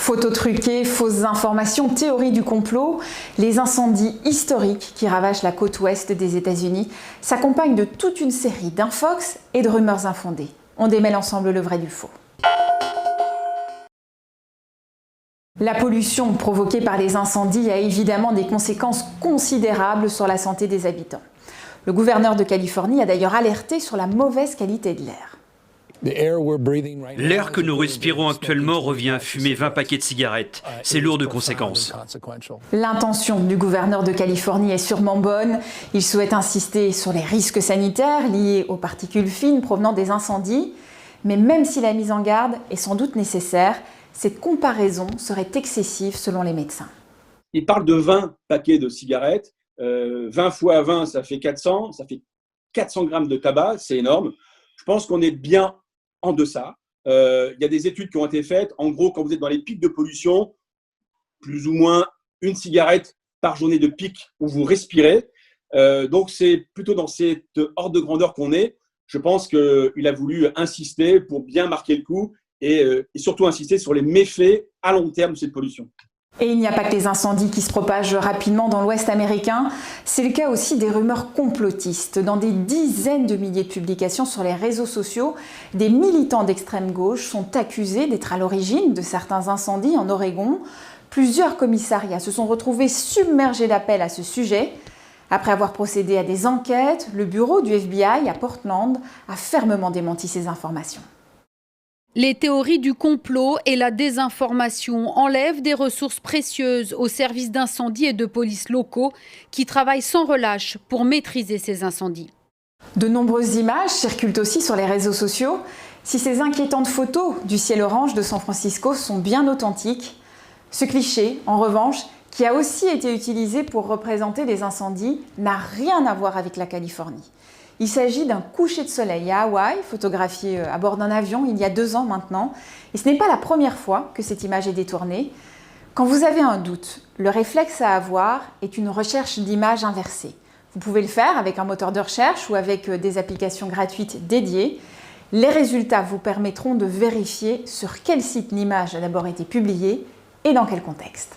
Photos truquées, fausses informations, théories du complot, les incendies historiques qui ravagent la côte ouest des États-Unis s'accompagnent de toute une série d'infox et de rumeurs infondées. On démêle ensemble le vrai du faux. La pollution provoquée par les incendies a évidemment des conséquences considérables sur la santé des habitants. Le gouverneur de Californie a d'ailleurs alerté sur la mauvaise qualité de l'air. L'air que nous respirons actuellement revient à fumer 20 paquets de cigarettes. C'est lourd de conséquences. L'intention du gouverneur de Californie est sûrement bonne. Il souhaite insister sur les risques sanitaires liés aux particules fines provenant des incendies. Mais même si la mise en garde est sans doute nécessaire, cette comparaison serait excessive selon les médecins. Il parle de 20 paquets de cigarettes. 20 fois 20, ça fait 400. Ça fait 400 grammes de tabac. C'est énorme. Je pense qu'on est bien en deçà. Il y a des études qui ont été faites. En gros, quand vous êtes dans les pics de pollution, plus ou moins une cigarette par journée de pic où vous respirez. Donc, c'est plutôt dans cette ordre de grandeur qu'on est. Je pense qu'il a voulu insister pour bien marquer le coup et surtout insister sur les méfaits à long terme de cette pollution. Et il n'y a pas que les incendies qui se propagent rapidement dans l'Ouest américain, c'est le cas aussi des rumeurs complotistes. Dans des dizaines de milliers de publications sur les réseaux sociaux, des militants d'extrême gauche sont accusés d'être à l'origine de certains incendies en Oregon. Plusieurs commissariats se sont retrouvés submergés d'appels à ce sujet. Après avoir procédé à des enquêtes, le bureau du FBI à Portland a fermement démenti ces informations. Les théories du complot et la désinformation enlèvent des ressources précieuses aux services d'incendie et de police locaux qui travaillent sans relâche pour maîtriser ces incendies. De nombreuses images circulent aussi sur les réseaux sociaux. Si ces inquiétantes photos du ciel orange de San Francisco sont bien authentiques, ce cliché, en revanche, qui a aussi été utilisé pour représenter des incendies, n'a rien à voir avec la Californie. Il s'agit d'un coucher de soleil à Hawaï, photographié à bord d'un avion il y a 2 ans maintenant. Et ce n'est pas la première fois que cette image est détournée. Quand vous avez un doute, le réflexe à avoir est une recherche d'images inversée. Vous pouvez le faire avec un moteur de recherche ou avec des applications gratuites dédiées. Les résultats vous permettront de vérifier sur quel site l'image a d'abord été publiée et dans quel contexte.